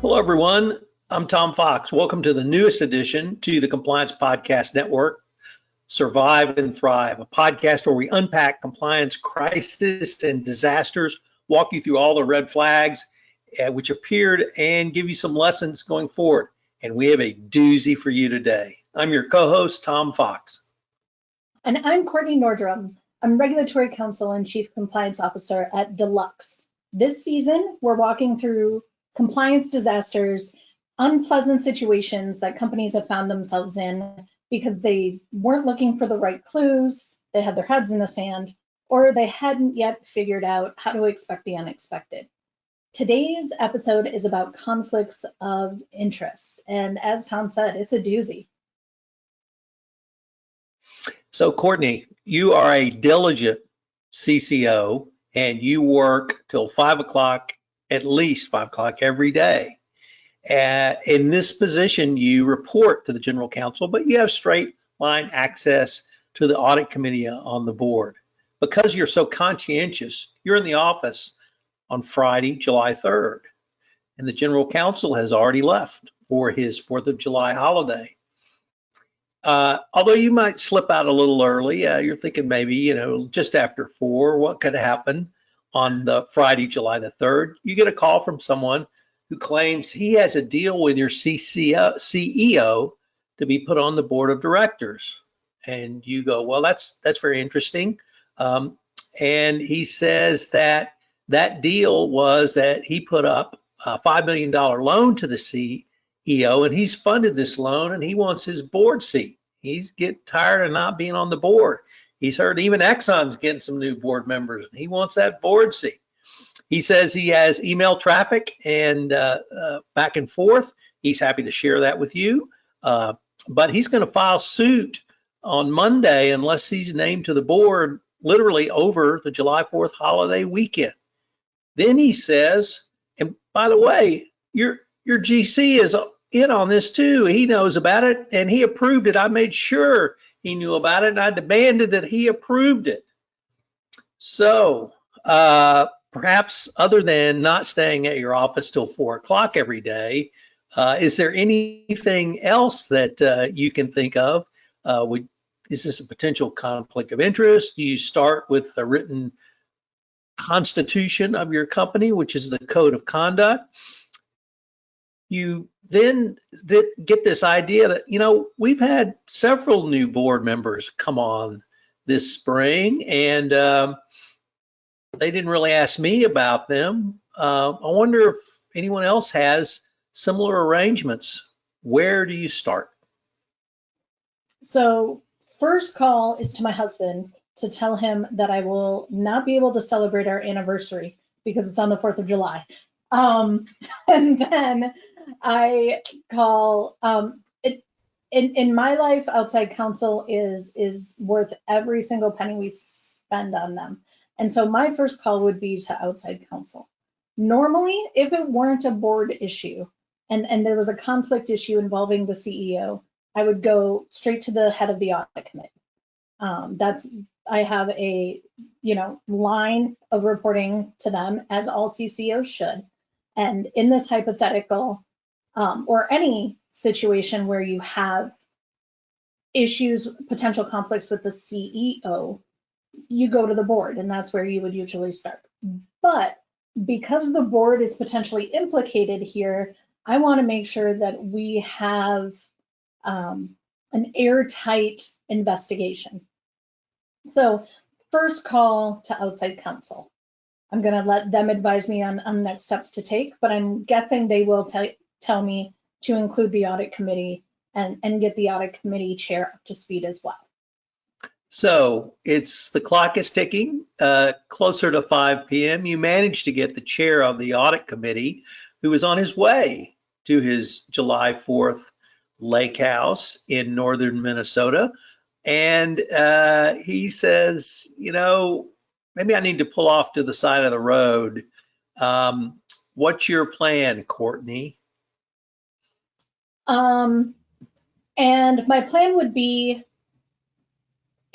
Hello, everyone. I'm Tom Fox. Welcome to the newest addition to the Compliance Podcast Network, Survive and Thrive, a podcast where we unpack compliance crises and disasters, walk you through all the red flags which appeared, and give you some lessons going forward. And we have a doozy for you today. I'm your co-host, Tom Fox. And I'm Kortney Nordrum. I'm Regulatory Counsel and Chief Compliance Officer at Deluxe. This season, we're walking through compliance disasters, unpleasant situations that companies have found themselves in because they weren't looking for the right clues, they had their heads in the sand, or they hadn't yet figured out how to expect the unexpected. Today's episode is about conflicts of interest. And as Tom said, it's a doozy. So, Kortney, you are a diligent CCO and you work till 5 o'clock, at least 5 o'clock every day. In this position, you report to the general counsel, but you have straight line access to the audit committee on the board. Because you're so conscientious, you're in the office on Friday, July 3rd, and the general counsel has already left for his 4th of July holiday. Although you might slip out a little early, you're thinking maybe, just after 4, what could happen on the Friday, July the 3rd? You get a call from someone who claims he has a deal with your CEO to be put on the board of directors. And you go, well, that's very interesting. And he says that deal was that he put up a $5 million loan to the CEO, and he's funded this loan, and he wants his board seat. He's getting tired of not being on the board. He's heard even Exxon's getting some new board members, and he wants that board seat. He says he has email traffic and back and forth. He's happy to share that with you, but he's going to file suit on Monday unless he's named to the board literally over the July 4th holiday weekend. Then he says, and by the way, your GC is in on this too. He knows about it and he approved it. I made sure he knew about it and I demanded that he approved it. So perhaps other than not staying at your office till 4 o'clock every day, is there anything else that you can think of? Is this a potential conflict of interest? Do you start with a written constitution of your company, which is the code of conduct? You then get this idea that, we've had several new board members come on this spring and they didn't really ask me about them. I wonder if anyone else has similar arrangements. Where do you start? So first call is to my husband to tell him that I will not be able to celebrate our anniversary because it's on the 4th of July. And then I call, in my life, outside counsel is worth every single penny we spend on them. And so my first call would be to outside counsel. Normally, if it weren't a board issue and there was a conflict issue involving the CEO, I would go straight to the head of the audit committee. I have a line of reporting to them, as all CCOs should. And in this hypothetical, or any situation where you have issues, potential conflicts with the CEO, you go to the board, and that's where you would usually start. But because the board is potentially implicated here, I want to make sure that we have an airtight investigation. So first call to outside counsel. I'm going to let them advise me on next steps to take, but I'm guessing they will tell me to include the audit committee and get the audit committee chair up to speed as well. So the clock is ticking, closer to 5 p.m. You managed to get the chair of the audit committee, who is on his way to his July 4th lake house in northern Minnesota. And he says, maybe I need to pull off to the side of the road. What's your plan, Kortney? And my plan would be,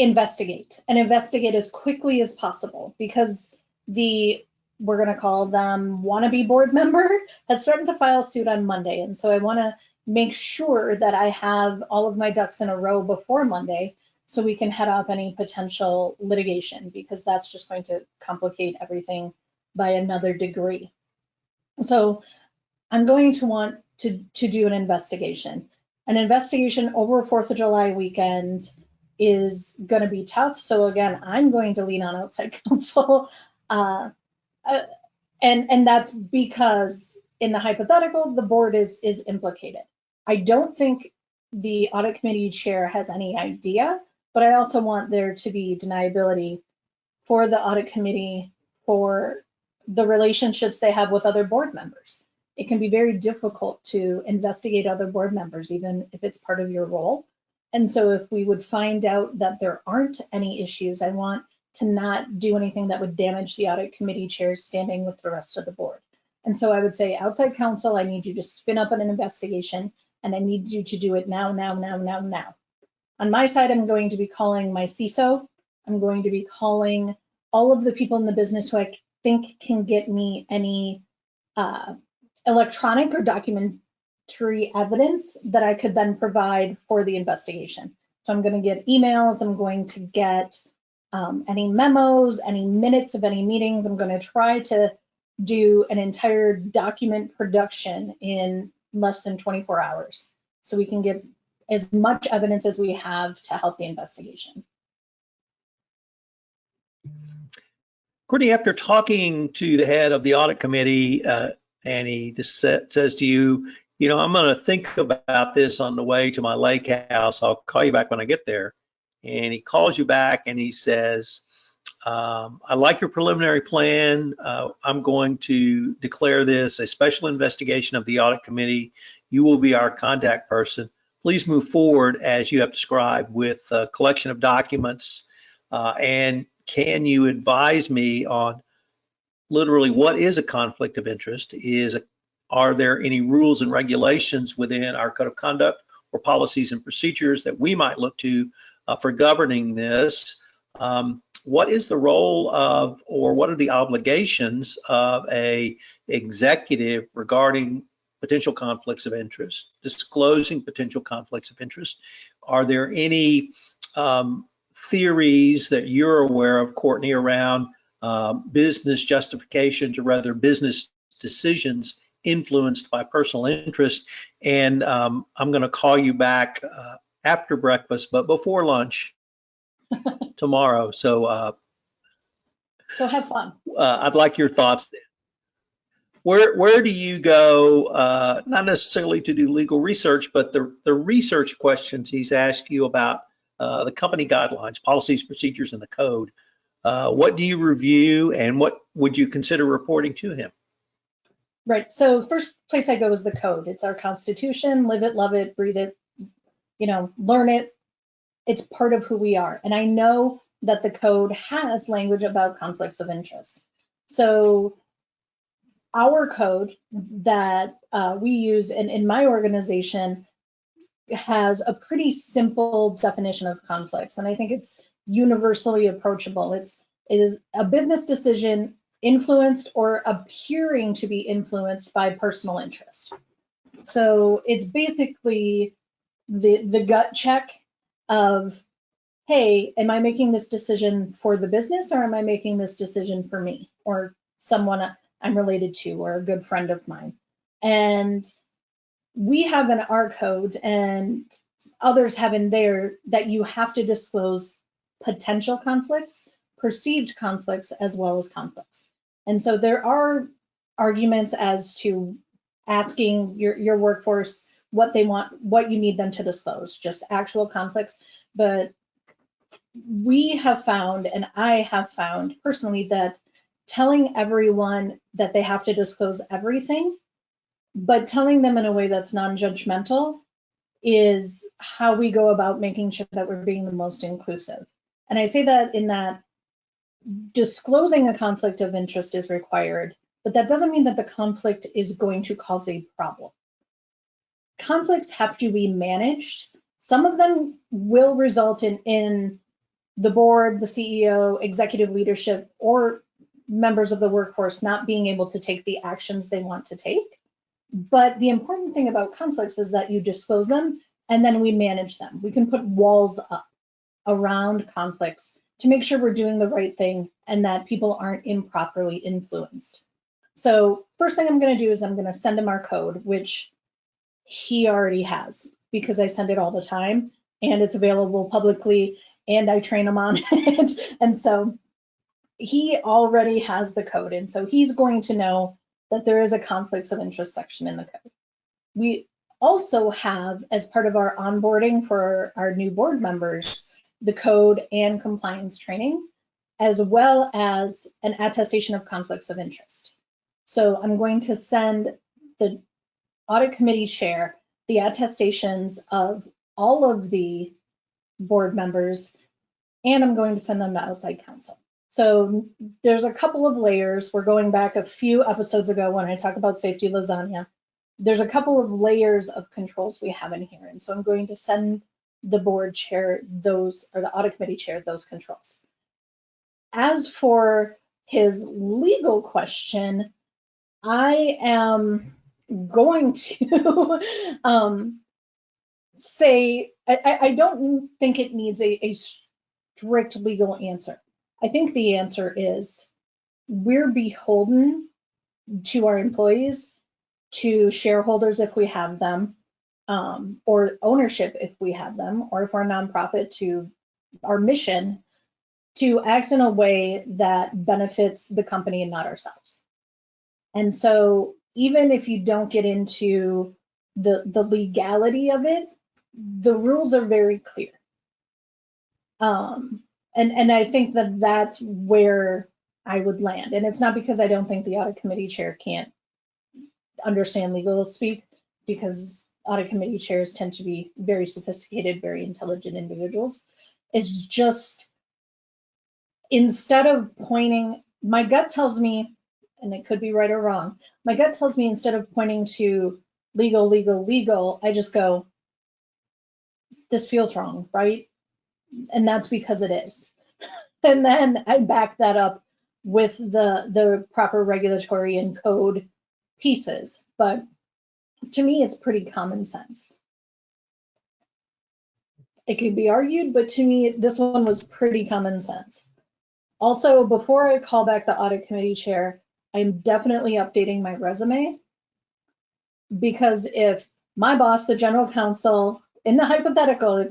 investigate and investigate as quickly as possible, because we're going to call them wannabe board member has threatened to file suit on Monday. And so I want to make sure that I have all of my ducks in a row before Monday so we can head off any potential litigation, because that's just going to complicate everything by another degree. So I'm going to want to do an investigation. An investigation over 4th of July weekend is going to be tough. So again, I'm going to lean on outside counsel. And that's because in the hypothetical, the board is implicated. I don't think the audit committee chair has any idea, but I also want there to be deniability for the audit committee for the relationships they have with other board members. It can be very difficult to investigate other board members, even if it's part of your role. And so if we would find out that there aren't any issues, I want to not do anything that would damage the audit committee chair's standing with the rest of the board. And so I would say outside counsel, I need you to spin up an investigation, and I need you to do it now. On my side, I'm going to be calling my CISO. I'm going to be calling all of the people in the business who I think can get me any electronic or documentary evidence that I could then provide for the investigation. So I'm going to get emails, I'm going to get any memos, any minutes of any meetings. I'm going to try to do an entire document production in less than 24 hours so we can get as much evidence as we have to help the investigation. Kortney, after talking to the head of the audit committee, and he just says to you, I'm going to think about this on the way to my lake house. I'll call you back when I get there. And he calls you back and he says, I like your preliminary plan. I'm going to declare this a special investigation of the audit committee. You will be our contact person. Please move forward as you have described with a collection of documents. And can you advise me on literally what is a conflict of interest? Are there any rules and regulations within our code of conduct or policies and procedures that we might look to for governing this? What is the role of, or what are the obligations of a executive regarding potential conflicts of interest, disclosing potential conflicts of interest? Are there any theories that you're aware of, Kortney, around business justifications, or rather business decisions influenced by personal interest? And I'm going to call you back after breakfast, but before lunch tomorrow. So have fun. I'd like your thoughts there. Where do you go, not necessarily to do legal research, but the research questions he's asked you about the company guidelines, policies, procedures, and the code. What do you review, and what would you consider reporting to him? Right. So first place I go is the code. It's our Constitution. Live it, love it, breathe it, learn it. It's part of who we are. And I know that the code has language about conflicts of interest. So our code that we use in my organization has a pretty simple definition of conflicts. And I think it's universally approachable. It is a business decision influenced or appearing to be influenced by personal interest. So it's basically the gut check of, hey, am I making this decision for the business, or am I making this decision for me or someone I'm related to or a good friend of mine? And we have in our code, and others have in there, that you have to disclose potential conflicts, perceived conflicts, as well as conflicts. And so there are arguments as to asking your workforce what they want, what you need them to disclose, just actual conflicts. But we have found, and I have found personally, that telling everyone that they have to disclose everything, but telling them in a way that's non-judgmental, is how we go about making sure that we're being the most inclusive. And I say that in that disclosing a conflict of interest is required, but that doesn't mean that the conflict is going to cause a problem. Conflicts have to be managed. Some of them will result in the board, the CEO, executive leadership, or members of the workforce not being able to take the actions they want to take. But the important thing about conflicts is that you disclose them and then we manage them. We can put walls up around conflicts to make sure we're doing the right thing and that people aren't improperly influenced. So first thing I'm going to do is I'm going to send him our code, which he already has because I send it all the time and it's available publicly and I train him on it. And so he already has the code. And so he's going to know that there is a conflicts of interest section in the code. We also have, as part of our onboarding for our new board members, the code and compliance training, as well as an attestation of conflicts of interest. So I'm going to send the audit committee chair the attestations of all of the board members, and I'm going to send them to outside counsel. So there's a couple of layers. We're going back a few episodes ago when I talk about safety lasagna. There's a couple of layers of controls we have in here. And so I'm going to send the board chair those, or the audit committee chair those controls. As for his legal question, I am going to say, I don't think it needs a strict legal answer. I think the answer is we're beholden to our employees, to shareholders if we have them, or ownership if we have them, or if we're a nonprofit, to our mission to act in a way that benefits the company and not ourselves. And so even if you don't get into the legality of it, the rules are very clear. And I think that that's where I would land. And it's not because I don't think the audit committee chair can't understand legal speak, because audit committee chairs tend to be very sophisticated, very intelligent individuals. It's just, instead of pointing, my gut tells me, and it could be right or wrong, my gut tells me instead of pointing to legal, legal, legal, I just go, this feels wrong, right? And that's because it is. And then I back that up with the proper regulatory and code pieces. But to me, it's pretty common sense. It could be argued, but to me, this one was pretty common sense. Also, before I call back the audit committee chair, I'm definitely updating my resume, because if my boss, the general counsel, in the hypothetical,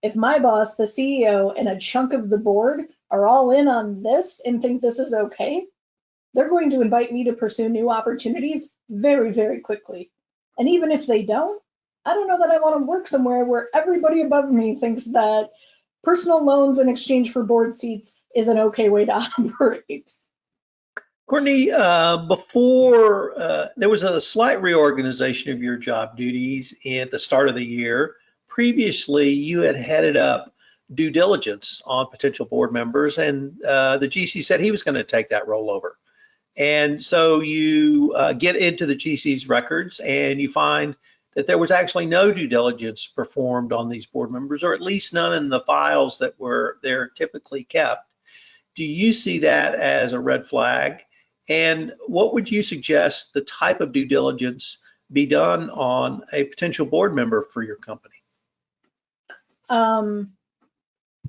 if my boss, the CEO, and a chunk of the board are all in on this and think this is okay, they're going to invite me to pursue new opportunities very, very quickly. And even if they don't, I don't know that I want to work somewhere where everybody above me thinks that personal loans in exchange for board seats is an okay way to operate. Kortney, before there was a slight reorganization of your job duties at the start of the year. Previously, you had headed up due diligence on potential board members, and the GC said he was going to take that role over. And so you get into the GC's records and you find that there was actually no due diligence performed on these board members, or at least none in the files that were there typically kept. Do you see that as a red flag? And what would you suggest the type of due diligence be done on a potential board member for your company? Tom,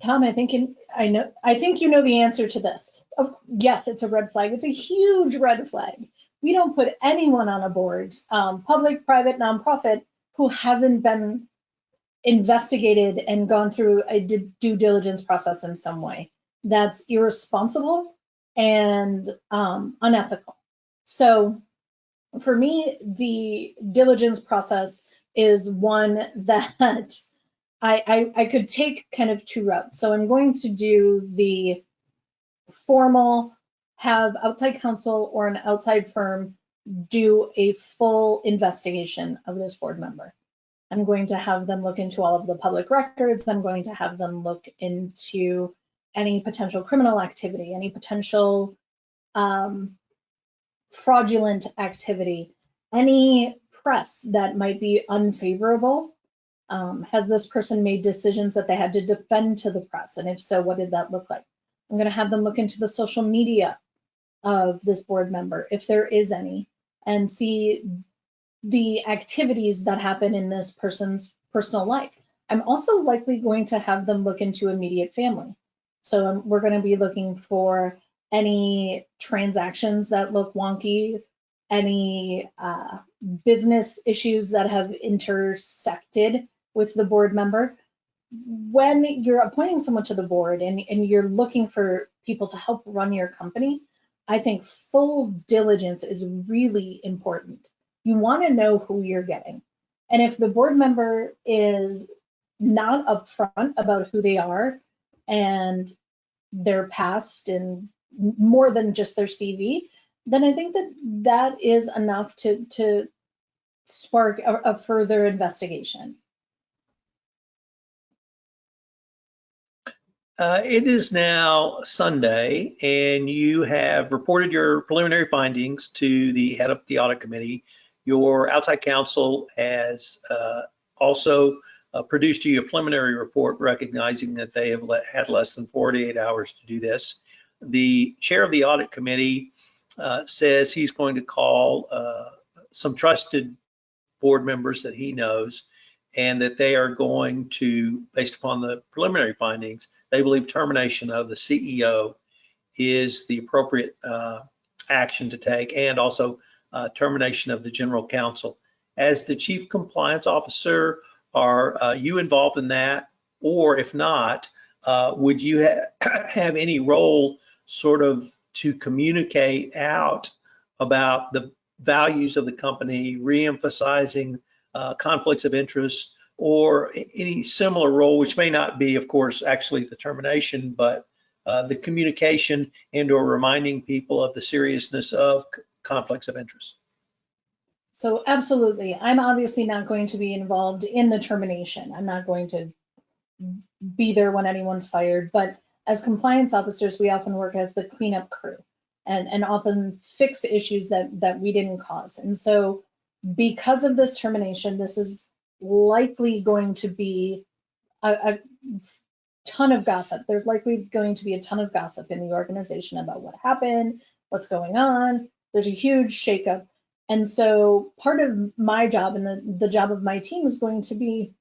I think you know the answer to this. Yes, it's a red flag. It's a huge red flag. We don't put anyone on a board, public, private, nonprofit, who hasn't been investigated and gone through a due diligence process in some way. That's irresponsible and unethical. So for me, the diligence process is one that I could take kind of two routes. So I'm going to do the formal, have outside counsel or an outside firm do a full investigation of this board member. I'm going to have them look into all of the public records. I'm going to have them look into any potential criminal activity, any potential fraudulent activity, any press that might be unfavorable Has this person made decisions that they had to defend to the press? And if so, what did that look like? I'm going to have them look into the social media of this board member, if there is any, and see the activities that happen in this person's personal life. I'm also likely going to have them look into immediate family. So we're going to be looking for any transactions that look wonky, any business issues that have intersected with the board member. When you're appointing someone to the board and you're looking for people to help run your company, I think full diligence is really important. You want to know who you're getting. And if the board member is not upfront about who they are and their past and more than just their CV, then I think that is enough to spark a further investigation. It is now Sunday, and you have reported your preliminary findings to the head of the Audit Committee. Your outside counsel has also produced you a preliminary report recognizing that they have had less than 48 hours to do this. The chair of the Audit Committee says he's going to call some trusted board members that he knows, and that they are going to, based upon the preliminary findings, they believe termination of the CEO is the appropriate action to take, and also termination of the general counsel. As the Chief Compliance Officer, are you involved in that? Or if not, would you have any role sort of to communicate out about the values of the company, re-emphasizing conflicts of interest, or any similar role, which may not be, of course, actually the termination, but the communication and or reminding people of the seriousness of conflicts of interest? So absolutely, I'm obviously not going to be involved in the termination. I'm not going to be there when anyone's fired, but as compliance officers, we often work as the cleanup crew and often fix issues that we didn't cause. And so because of this termination, this is likely going to be a ton of gossip. There's likely going to be a ton of gossip in the organization about what happened, what's going on. There's a huge shakeup. And so part of my job and the job of my team is going to be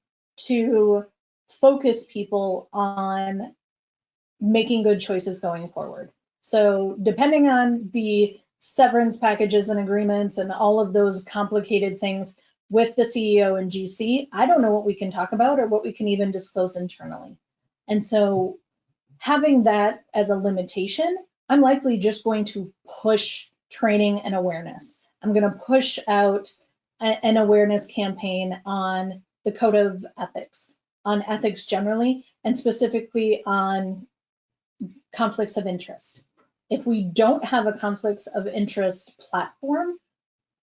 to focus people on making good choices going forward. So depending on the severance packages and agreements and all of those complicated things with the CEO and GC, I don't know what we can talk about or what we can even disclose internally. And so having that as a limitation, I'm likely just going to push training and awareness. I'm going to push out an awareness campaign on the code of ethics, on ethics generally, and specifically on conflicts of interest. If we don't have a conflicts of interest platform,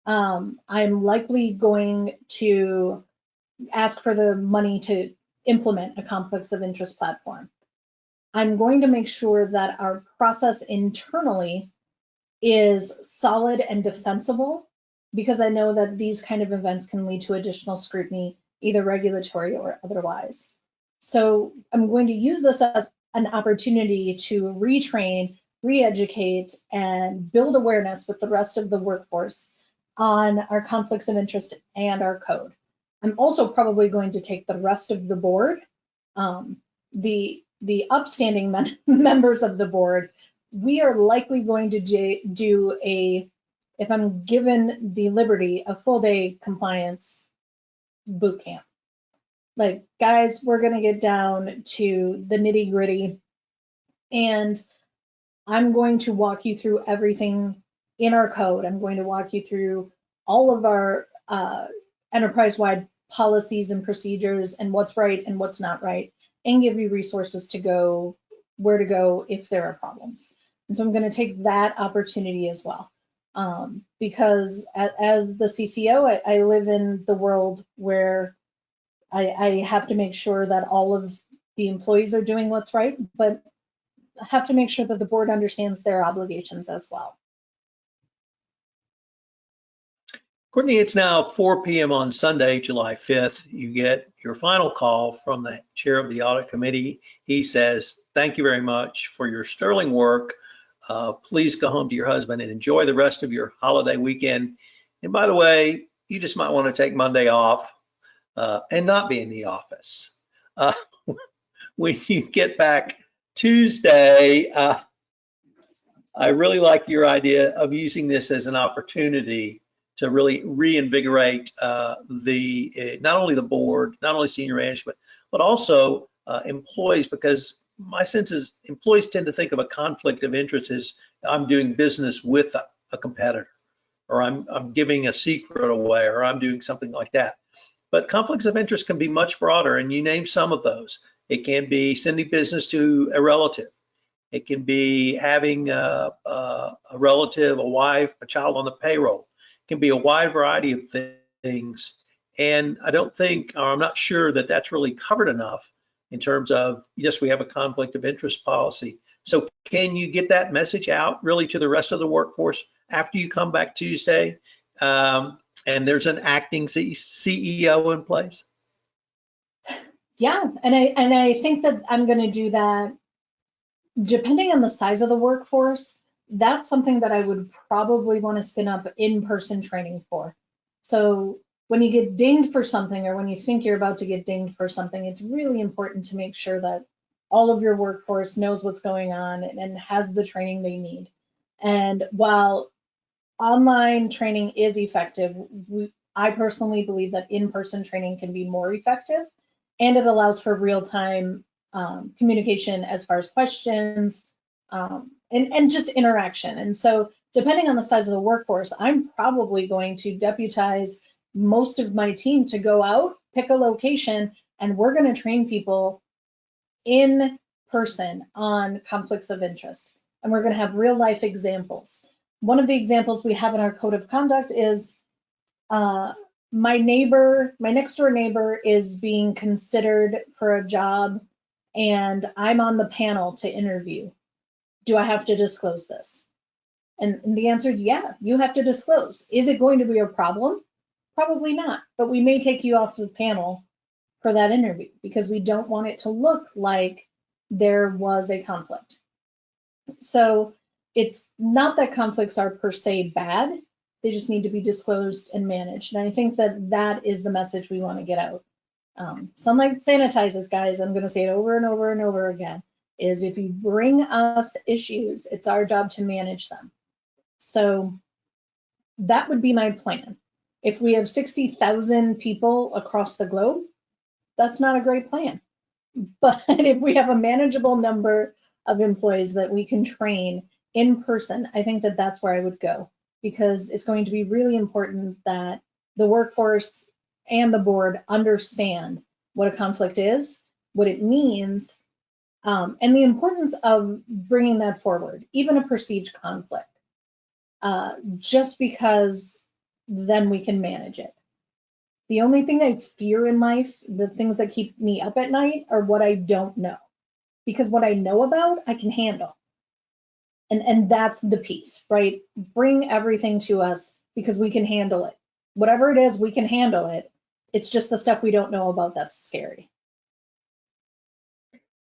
I'm likely going to ask for the money to implement a conflicts of interest platform. I'm going to make sure that our process internally is solid and defensible, because I know that these kind of events can lead to additional scrutiny, either regulatory or otherwise. So I'm going to use this as an opportunity to retrain, re-educate, and build awareness with the rest of the workforce on our conflicts of interest and our code. I'm also probably going to take the rest of the board, the upstanding members of the board. We are likely going to do a, if I'm given the liberty, a full day compliance boot camp. Like, guys, we're going to get down to the nitty gritty, and I'm going to walk you through everything in our code. I'm going to walk you through all of our enterprise-wide policies and procedures and what's right and what's not right, and give you resources to go, where to go if there are problems. And so I'm going to take that opportunity as well. Because as the CCO, I live in the world where I have to make sure that all of the employees are doing what's right, but I have to make sure that the board understands their obligations as well. Kortney, it's now 4 p.m. on Sunday, July 5th. You get your final call from the chair of the Audit Committee. He says, thank you very much for your sterling work. Please go home to your husband and enjoy the rest of your holiday weekend. And by the way, you just might want to take Monday off and not be in the office. When you get back Tuesday, I really like your idea of using this as an opportunity to really reinvigorate not only the board, not only senior management, but also employees, because my sense is employees tend to think of a conflict of interest as I'm doing business with a competitor, or I'm giving a secret away, or I'm doing something like that. But conflicts of interest can be much broader, and you name some of those. It can be sending business to a relative. It can be having a relative, a wife, a child on the payroll. It can be a wide variety of things. And I don't think, or I'm not sure that that's really covered enough in terms of, yes, we have a conflict of interest policy. So can you get that message out really to the rest of the workforce after you come back Tuesday and there's an acting CEO in place? Yeah, and I think that I'm going to do that depending on the size of the workforce. That's something that I would probably want to spin up in-person training for. So when you get dinged for something, or when you think you're about to get dinged for something, it's really important to make sure that all of your workforce knows what's going on and has the training they need. And while online training is effective, I personally believe that in-person training can be more effective, and it allows for real-time communication as far as questions and just interaction. And so depending on the size of the workforce, I'm probably going to deputize most of my team to go out, pick a location, and we're going to train people in person on conflicts of interest. And we're going to have real life examples. One of the examples we have in our code of conduct is my next door neighbor is being considered for a job, and I'm on the panel to interview. Do I have to disclose this? And the answer is yeah, you have to disclose. Is it going to be a problem? Probably not, but we may take you off the panel for that interview because we don't want it to look like there was a conflict. So it's not that conflicts are per se bad, they just need to be disclosed and managed. And I think that that is the message we want to get out. Sunlight sanitizes, guys. I'm going to say it over and over and over again, is if you bring us issues, it's our job to manage them. So that would be my plan. If we have 60,000 people across the globe, that's not a great plan. But if we have a manageable number of employees that we can train in person, I think that that's where I would go, because it's going to be really important that the workforce and the board understand what a conflict is, what it means, and the importance of bringing that forward, even a perceived conflict, just because then we can manage it. The only thing I fear in life, the things that keep me up at night, are what I don't know. Because what I know about, I can handle. And that's the piece, right? Bring everything to us because we can handle it. Whatever it is, we can handle it. It's just the stuff we don't know about that's scary.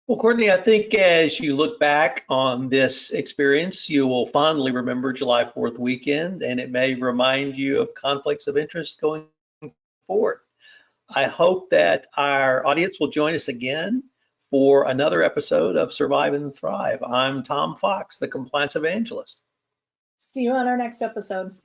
Well, Kortney, I think as you look back on this experience, you will fondly remember July 4th weekend, and it may remind you of conflicts of interest going forward. I hope that our audience will join us again for another episode of Survive and Thrive. I'm Tom Fox, the Compliance Evangelist. See you on our next episode.